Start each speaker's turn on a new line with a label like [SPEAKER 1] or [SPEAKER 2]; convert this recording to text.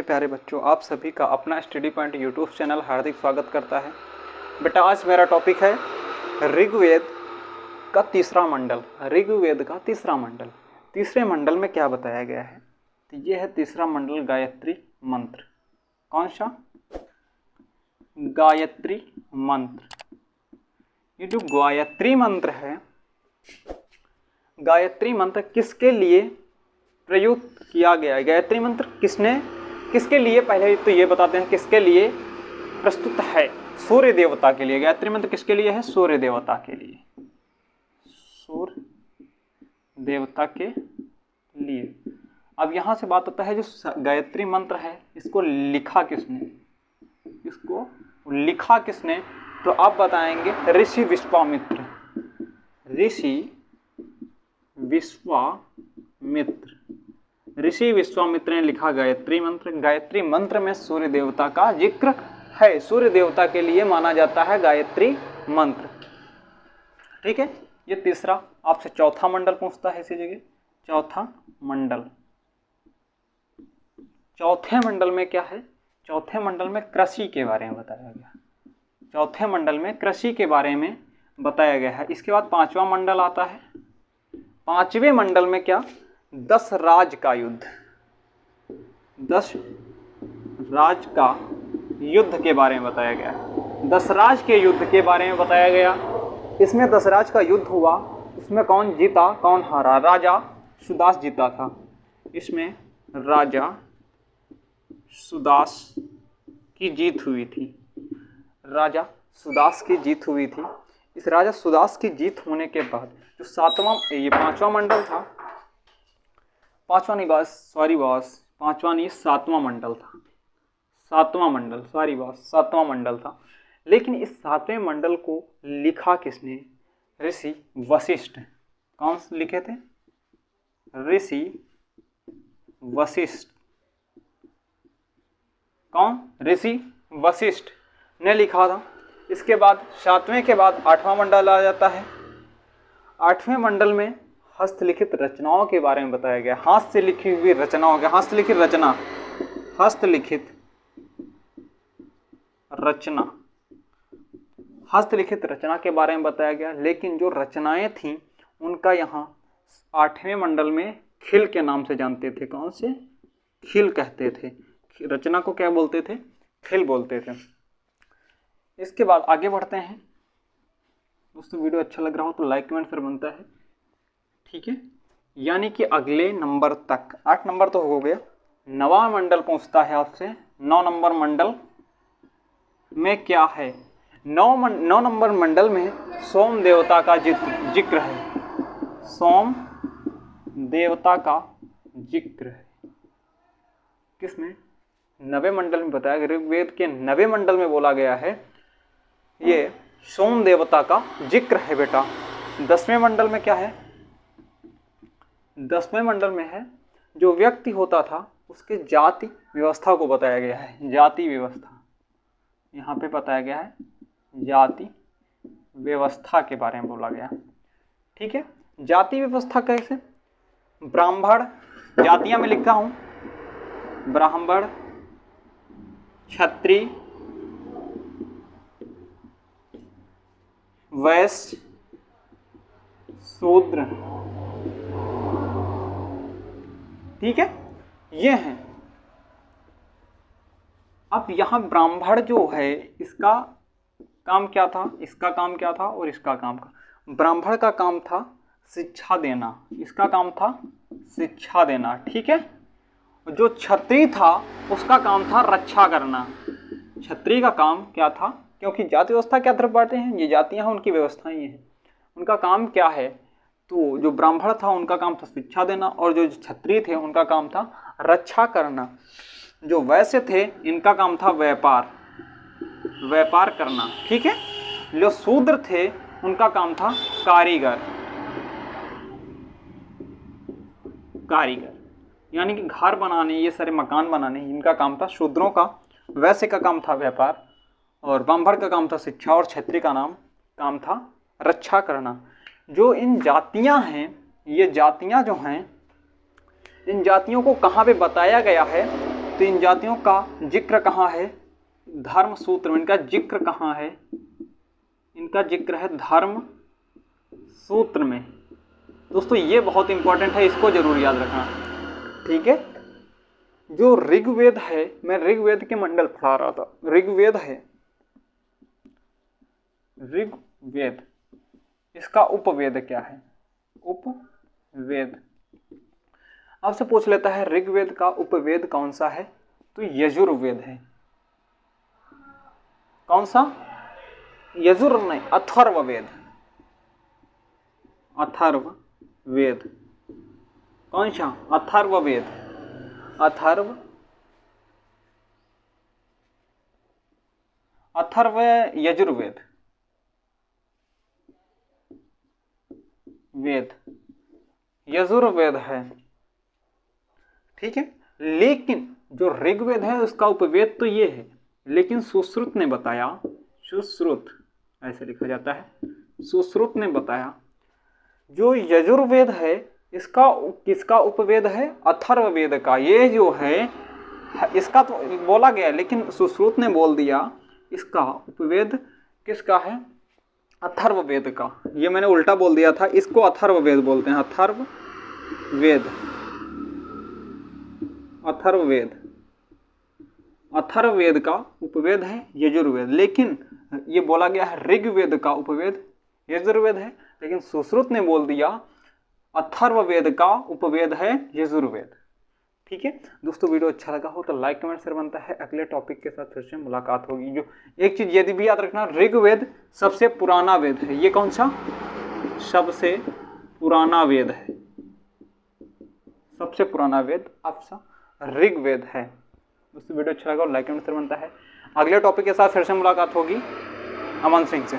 [SPEAKER 1] प्यारे बच्चों, आप सभी का अपना स्टडी पॉइंट यूट्यूब चैनल हार्दिक स्वागत करता है। बेटा, आज मेरा टॉपिक है ऋग्वेद का तीसरा मंडल। ऋग्वेद का तीसरा मंडल, तीसरे मंडल में क्या बताया गया है? तो ये है तीसरा मंडल, गायत्री मंत्र। कौन सा? गायत्री मंत्र। ये जो गायत्री मंत्र है, गायत्री मंत्र किसके लिए प्रयुक्त किया गया है? गायत्री मंत्र किसके लिए, पहले तो ये बताते हैं किसके लिए प्रस्तुत है। सूर्य देवता के लिए। गायत्री मंत्र किसके लिए है? सूर्य देवता के लिए। सूर्य देवता के लिए। अब यहां से बात आता है, जो गायत्री मंत्र है इसको लिखा किसने? तो आप बताएंगे ऋषि विश्वामित्र। ऋषि विश्वामित्र ने लिखा गायत्री मंत्र। गायत्री मंत्र में सूर्य देवता का जिक्र है। सूर्य देवता के लिए माना जाता है गायत्री मंत्र। ठीक है। ये तीसरा। आपसे चौथा मंडल पूछता है इसी जगह। चौथा मंडल। चौथे मंडल में क्या है? चौथे मंडल में कृषि के बारे में बताया गया। चौथे मंडल में कृषि के बारे में बताया गया है। इसके बाद पांचवा मंडल आता है। पांचवें मंडल में क्या? 10 राज का युद्ध। 10 राज का युद्ध के बारे में बताया गया। 10 राज के युद्ध के बारे में बताया गया। इसमें 10 राज का युद्ध हुआ। इसमें कौन जीता, कौन हारा? राजा सुदास जीता था। इसमें राजा सुदास की जीत हुई थी। राजा सुदास की जीत हुई थी। इस राजा सुदास की जीत होने के बाद जो पांचवा मंडल था, पांचवा नहीं, सातवां मंडल था। सातवां मंडल था। लेकिन इस सातवें मंडल को लिखा किसने? ऋषि वशिष्ठ। कौन से लिखे थे? ऋषि वशिष्ठ। कौन? ऋषि वशिष्ठ ने लिखा था। इसके बाद सातवें के बाद आठवां मंडल आ जाता है। आठवें मंडल में हस्तलिखित रचनाओं के बारे में बताया गया। हाथ से लिखी हुई रचनाओं के, हस्तलिखित रचना के बारे में बताया गया। लेकिन जो रचनाएं थीं उनका यहाँ आठवें मंडल में खिल के नाम से जानते थे। कौन से? खिल कहते थे। रचना को क्या बोलते थे? खिल बोलते थे। इसके बाद आगे बढ़ते हैं। दोस्तों, वीडियो अच्छा लग रहा हो तो लाइक कमेंट फिर बनता है। ठीक है। यानी कि अगले नंबर तक 8 नंबर तो हो गया। 9वां मंडल पूछता है आपसे। 9 नंबर मंडल में क्या है? 9 नंबर मंडल में सोम देवता का जिक्र है। सोम देवता का जिक्र है। किसमें? 9वें मंडल में बताया गया। ऋग्वेद के 9वें मंडल में बोला गया है ये सोम देवता का जिक्र है बेटा। 10वें मंडल में क्या है? 10वें मंडल में है जो व्यक्ति होता था उसके जाति व्यवस्था को बताया गया है। जाति व्यवस्था यहाँ पे बताया गया है। जाति व्यवस्था के बारे में बोला गया। ठीक है। जाति व्यवस्था कैसे? ब्राह्मण, जातियां मैं लिखता हूं, ब्राह्मण, क्षत्रिय, वैश्य, शूद्र। ठीक है, ये हैं। अब यहां ब्राह्मण जो है इसका काम क्या था? इसका काम क्या था और इसका काम का? ब्राह्मण का काम था शिक्षा देना। इसका काम था शिक्षा देना। ठीक है। जो क्षत्रिय था उसका काम था रक्षा करना। क्षत्रिय का काम क्या था? क्योंकि जाति व्यवस्था क्या तरफ बांटे हैं? ये जातियां हैं, उनकी व्यवस्थाएं हैं। उनका काम क्या है? तो जो ब्राह्मण था उनका काम था शिक्षा देना, और जो क्षत्रिय थे उनका काम था रक्षा करना। जो वैश्य थे इनका काम था व्यापार करना। ठीक है। जो शूद्र थे उनका काम था कारीगर। यानी कि घर बनाने, ये सारे मकान बनाने, इनका काम था शूद्रों का। वैश्य का काम था व्यापार, और ब्राह्मण का काम था शिक्षा, और क्षत्रिय का काम था रक्षा करना। जो इन जातियां हैं, ये जातियां जो हैं, इन जातियों को कहाँ पे बताया गया है? तो इन जातियों का जिक्र कहाँ है? धर्म सूत्र में। इनका जिक्र कहाँ है? इनका जिक्र है धर्म सूत्र में। दोस्तों ये बहुत इंपॉर्टेंट है, इसको जरूर याद रखना, ठीक है। जो ऋग्वेद है, मैं ऋग्वेद के मंडल पढ़ा रहा था, ऋग्वेद है, ऋग्वेद, इसका उपवेद क्या है? उपवेद। आपसे पूछ लेता है ऋग्वेद का उपवेद कौन सा है? तो यजुर्वेद है। कौन सा? यजुर नहीं, अथर्ववेद। अथर्ववेद। कौन सा? अथर्ववेद। अथर्व यजुर्वेद वेद, यजुर्वेद है, ठीक है। लेकिन जो ऋग्वेद है उसका उपवेद तो ये है, लेकिन सुश्रुत ने बताया, सुश्रुत ऐसे लिखा जाता है, सुश्रुत ने बताया जो यजुर्वेद है इसका किसका उपवेद है? अथर्ववेद का। ये जो है इसका तो बोला गया, लेकिन सुश्रुत ने बोल दिया इसका उपवेद किसका है? अथर्ववेद का। ये मैंने उल्टा बोल दिया था, इसको अथर्ववेद बोलते हैं। अथर्ववेद, अथर्ववेद, अथर्ववेद का उपवेद है यजुर्वेद, लेकिन ये बोला गया है ऋग्वेद का उपवेद यजुर्वेद है, लेकिन सुश्रुत ने बोल दिया अथर्ववेद का उपवेद है यजुर्वेद, ठीक है। दोस्तों वीडियो अच्छा लगा हो तो लाइक कमेंट शेयर बनता है। अगले टॉपिक के साथ फिर से मुलाकात होगी। जो एक चीज यदि भी याद रखना, ऋग्वेद सबसे पुराना वेद है। ये कौन सा? सबसे पुराना वेद है, सबसे पुराना वेद आपका ऋग्वेद है। दोस्तों वीडियो अच्छा लगा हो लाइक कमेंट शेयर बनता है। अगले टॉपिक के साथ फिर से मुलाकात होगी अमन सिंह से।